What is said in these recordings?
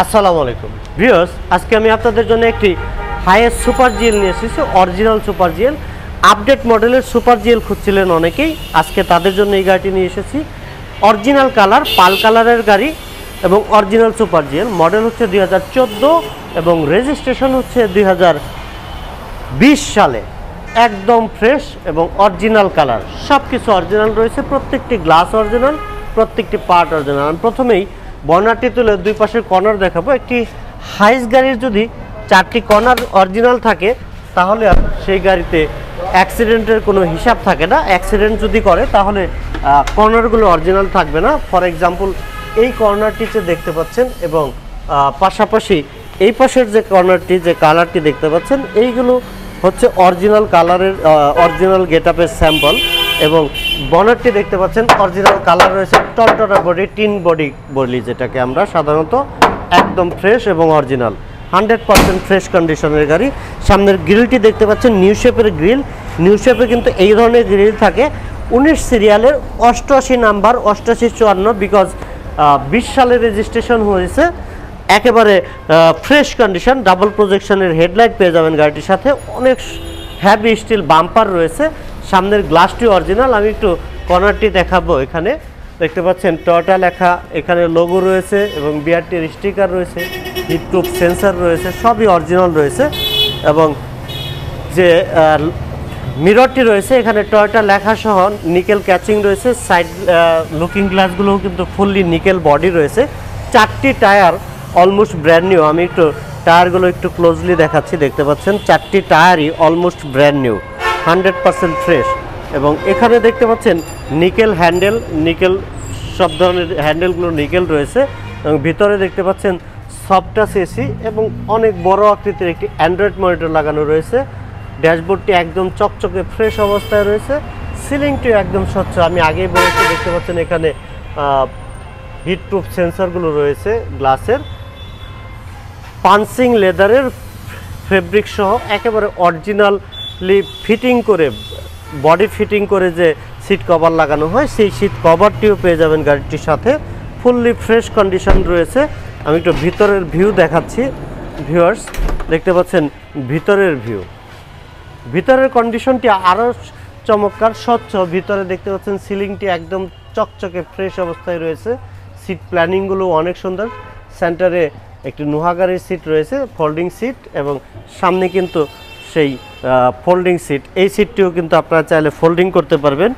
আসসালামু আলাইকুম ভিউয়ার্স, আজকে আমি আপনাদের জন্য একটি হাইয়েস্ট সুপার জিএল নিয়ে এসেছি। অরিজিনাল সুপার জিএল, আপডেট মডেলের সুপার জিএল খুঁজছিলেন অনেকেই, আজকে তাদের জন্য এই গাড়িটি নিয়ে এসেছি। অরিজিনাল কালার, পাল কালারের গাড়ি এবং অরিজিনাল সুপার জিএল। মডেল হচ্ছে 2014 এবং রেজিস্ট্রেশন হচ্ছে 2020 সালে। একদম ফ্রেশ এবং অরিজিনাল কালার, সব কিছু অরিজিনাল রয়েছে। প্রত্যেকটি গ্লাস অরিজিনাল, প্রত্যেকটি পার্ট অরিজিনাল। আমি প্রথমেই বর্নারটি তুলে দুই পাশের কর্নার দেখাবো। একটি হাইস গাড়ির যদি 4টি কর্নার অরিজিনাল থাকে তাহলে আর সেই গাড়িতে অ্যাক্সিডেন্টের কোনো হিসাব থাকে না। অ্যাক্সিডেন্ট যদি করে তাহলে কর্নারগুলো অরিজিনাল থাকবে না। ফর এক্সাম্পল এই কর্নারটিতে দেখতে পাচ্ছেন এবং পাশাপাশি এই পাশের যে কর্নারটি, যে কালারটি দেখতে পাচ্ছেন, এইগুলো হচ্ছে অরিজিনাল কালারের, অরিজিনাল গেটআপের স্যাম্পল। এবং বনারটি দেখতে পাচ্ছেন অরিজিনাল কালার রয়েছে, টলটলা বডি, টিন বডি বলি যেটাকে আমরা সাধারণত। একদম ফ্রেশ এবং অরিজিনাল, 100% ফ্রেশ কন্ডিশনের গাড়ি। সামনের গ্রিলটি দেখতে পাচ্ছেন নিউ শেপের গ্রিল। নিউ শেপে কিন্তু এই ধরনের গ্রিল থাকে। 19 সিরিয়ালের 88 নাম্বার, 8854, বিকজ 20 সালে রেজিস্ট্রেশন হয়েছে। একেবারে ফ্রেশ কন্ডিশন, ডাবল প্রজেকশনের হেডলাইট পেয়ে যাবেন গাড়িটির সাথে। অনেক হ্যাভি স্টিল বাম্পার রয়েছে। সামনের গ্লাসটি অরিজিনাল। আমি একটু কর্নারটি দেখাবো। এখানে দেখতে পাচ্ছেন টয়োটা লেখা, এখানে লোগো রয়েছে এবং বিআরটির স্টিকার রয়েছে, হিটপ্রুফ সেন্সার রয়েছে, সবই অরিজিনাল রয়েছে। এবং যে মিররটি রয়েছে এখানে টয়োটা লেখা সহ নিকেল ক্যাচিং রয়েছে। সাইড লুকিং গ্লাসগুলোও কিন্তু ফুললি নিকেল বডি রয়েছে। 4টি টায়ার অলমোস্ট ব্র্যান্ড নিউ। আমি একটু টায়ারগুলো একটু ক্লোজলি দেখাচ্ছি। দেখতে পাচ্ছেন 4টি টায়ারই অলমোস্ট ব্র্যান্ড নিউ, 100% ফ্রেশ। এবং এখানে দেখতে পাচ্ছেন নিকেল হ্যান্ডেল, নিকেল সব ধরনের হ্যান্ডেলগুলো নিকেল রয়েছে। এবং ভিতরে দেখতে পাচ্ছেন সফট টাচ এসি এবং অনেক বড় আকৃতির একটি অ্যান্ড্রয়েড মনিটর লাগানো রয়েছে। ড্যাশবোর্ডটি একদম চকচকে ফ্রেশ অবস্থায় রয়েছে। সিলিংটি একদম স্বচ্ছ। আমি আগেই বলেছি, দেখতে পাচ্ছেন এখানে হিটপ্রুফ সেন্সরগুলো রয়েছে গ্লাসের। পাঞ্চিং লেদারের ফেব্রিক সহ একেবারে অরিজিনালি ফিটিং করে, বডি ফিটিং করে যে সিট কভার লাগানো হয়, সেই সিট কভারটিও পেয়ে যাবেন গাড়িটির সাথে। ফুললি ফ্রেশ কন্ডিশন রয়েছে। আমি একটু ভিতরের ভিউ দেখাচ্ছি ভিউয়ার্স। দেখতে পাচ্ছেন ভিতরের ভিউ, ভিতরের কন্ডিশনটি আরও চমৎকার, স্বচ্ছ। ভিতরে দেখতে পাচ্ছেন সিলিংটি একদম চকচকে ফ্রেশ অবস্থায় রয়েছে। সিট প্ল্যানিংগুলো অনেক সুন্দর। সেন্টারে একটি নোহাগারের সিট রয়েছে, ফোল্ডিং সিট, এবং সামনে কিন্তু সেই ফোল্ডিং সিট। এই সিটটিও কিন্তু আপনারা চাইলে ফোল্ডিং করতে পারবেন।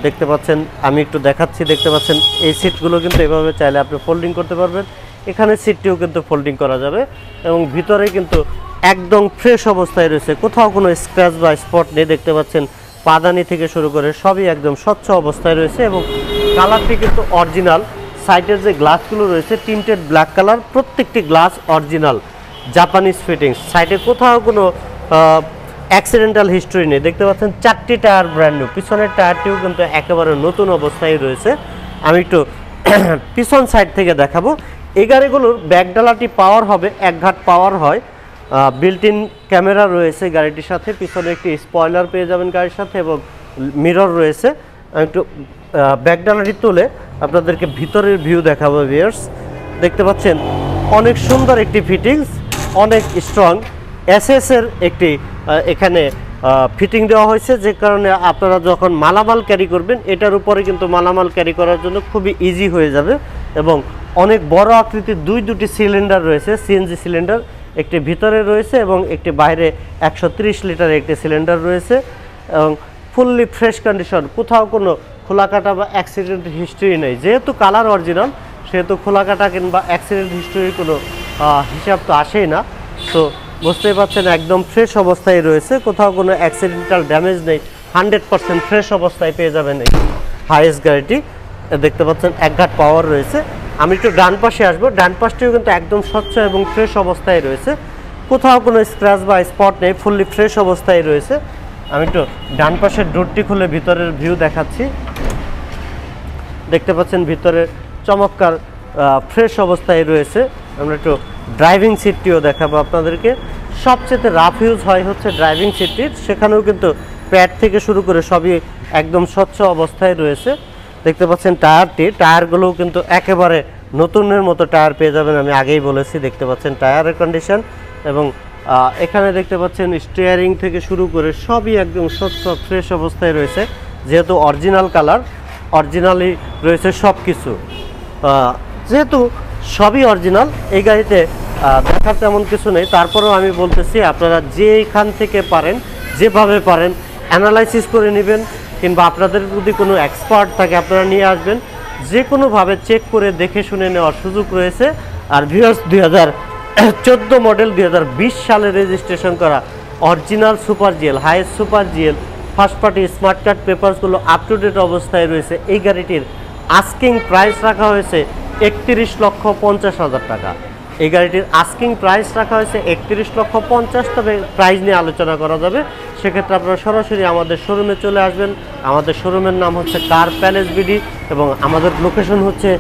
দেখতে পাচ্ছেন, আমি একটু দেখাচ্ছি। দেখতে পাচ্ছেন এই সিটগুলো কিন্তু এভাবে চাইলে আপনি ফোল্ডিং করতে পারবেন। এখানে সিটটিও কিন্তু ফোল্ডিং করা যাবে। এবং ভিতরে কিন্তু একদম ফ্রেশ অবস্থায় রয়েছে, কোথাও কোনো স্ক্র্যাচ বা স্পট নেই। দেখতে পাচ্ছেন পাদানি থেকে শুরু করে সবই একদম স্বচ্ছ অবস্থায় রয়েছে। এবং কালারটি কিন্তু অরিজিনাল। সাইডের যে গ্লাসগুলো রয়েছে টিন্টেড ব্ল্যাক কালার, প্রত্যেকটি গ্লাস অরিজিনাল, জাপানিজ ফিটিংস। সাইডে কোথাও কোনো অ্যাক্সিডেন্টাল হিস্ট্রি নেই। দেখতে পাচ্ছেন 4টি টায়ার ব্র্যান্ড নিউ। পিছনের টায়ারটিও কিন্তু একেবারে নতুন অবস্থায় রয়েছে। আমি একটু পিছন সাইড থেকে দেখাবো। এই গাড়িগুলোর ব্যাকডালাটি পাওয়ার হবে, 1 ঘাট পাওয়ার হয়। বিল্ট ইন ক্যামেরা রয়েছে গাড়িটির সাথে। পিছনে একটি স্পয়লার পেয়ে যাবেন গাড়ির সাথে এবং মিরর রয়েছে। আমি একটু ব্যাকডালাটি তুলে আপনাদেরকে ভিতরের ভিউ দেখাবো ভিউয়ার্স। দেখতে পাচ্ছেন অনেক সুন্দর একটি ফিটিংস, অনেক স্ট্রং এসএসের একটি এখানে ফিটিং দেওয়া হয়েছে, যে কারণে আপনারা যখন মালামাল ক্যারি করবেন এটার উপরে কিন্তু মালামাল ক্যারি করার জন্য খুবই ইজি হয়ে যাবে। এবং অনেক বড় আকৃতির দুটি সিলিন্ডার রয়েছে, সিএনজি সিলিন্ডার, একটি ভিতরে রয়েছে এবং একটি বাইরে 130 লিটার একটি সিলিন্ডার রয়েছে। এবং ফুললি ফ্রেশ কন্ডিশন, কোথাও কোনো খোলাকাটা বা অ্যাক্সিডেন্ট হিস্ট্রি নেই। যেহেতু কালার অরিজিনাল সেহেতু খোলাকাটা কিংবা অ্যাক্সিডেন্ট হিস্ট্রির কোনো হিসাব তো আসেই না। তো বুঝতেই পারছেন একদম ফ্রেশ অবস্থায় রয়েছে, কোথাও কোনো অ্যাক্সিডেন্টাল ড্যামেজ নেই। 100% ফ্রেশ অবস্থায় পেয়ে যাবেন এই হাইয়েস্ট গাড়িটি। দেখতে পাচ্ছেন 1 ঘাট পাওয়ার রয়েছে। আমি একটু ডান পাশে আসবো। ডান পাশটিও কিন্তু একদম স্বচ্ছ এবং ফ্রেশ অবস্থায় রয়েছে, কোথাও কোনো স্ক্র্যাচ বা স্পট নেই, ফুললি ফ্রেশ অবস্থায় রয়েছে। আমি একটু ডান পাশের ডোরটি খুলে ভিতরের ভিউ দেখাচ্ছি। দেখতে পাচ্ছেন ভিতরে চমৎকার ফ্রেশ অবস্থায় রয়েছে। আমরা একটু ড্রাইভিং সিটটিও দেখাবো আপনাদেরকে। সবচেয়ে রাফ ইউজ হয় হচ্ছে ড্রাইভিং সিটটির, সেখানেও কিন্তু প্যাড থেকে শুরু করে সবই একদম স্বচ্ছ অবস্থায় রয়েছে। দেখতে পাচ্ছেন টায়ারগুলোও কিন্তু একেবারে নতুনের মতো টায়ার পেয়ে যাবেন। আমি আগেই বলেছি, দেখতে পাচ্ছেন টায়ারের কন্ডিশন, এবং এখানে দেখতে পাচ্ছেন স্টিয়ারিং থেকে শুরু করে সবই একদম স্বচ্ছ ফ্রেশ অবস্থায় রয়েছে, যেহেতু অরিজিনাল কালার, অরিজিনালি রয়েছে সব কিছু। যেহেতু সবই অরিজিনাল, এই গাড়িতে দেখার তেমন কিছু নেই। তারপরেও আমি বলতেছি, আপনারা যেইখান থেকে পারেন, যেভাবে পারেন অ্যানালাইসিস করে নেবেন, কিংবা আপনাদের যদি কোনো এক্সপার্ট থাকে আপনারা নিয়ে আসবেন, যে কোনোভাবে চেক করে দেখে শুনে নেওয়ার সুযোগ রয়েছে। আর ভিউয়ার্স, 2014 মডেল 2020 সালে রেজিস্ট্রেশন করা original super GL, highest super GL, first party smart card পেপারসগুলো আপ টু ডেট অবস্থায় রয়েছে। এই গাড়িটির আস্কিং প্রাইস রাখা হয়েছে 31,50,000 টাকা। এই গাড়িটির আস্কিং প্রাইস রাখা হয়েছে 31,50,000, তবে প্রাইস নিয়ে আলোচনা করা যাবে। সেক্ষেত্রে আপনারা সরাসরি আমাদের শোরুমে চলে আসবেন। আমাদের শোরুমের নাম হচ্ছে কার প্যালেস বিডি, এবং আমাদের লোকেশন হচ্ছে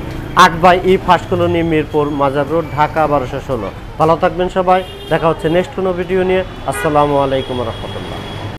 8/E ফার্স্ট কলোনি, মিরপুর মাজার রোড, ঢাকা 1216। ভালো থাকবেন সবাই, দেখা হচ্ছে নেক্সট কোনো ভিডিও নিয়ে। আসসালামু আলাইকুম রহমতুল্লাহ।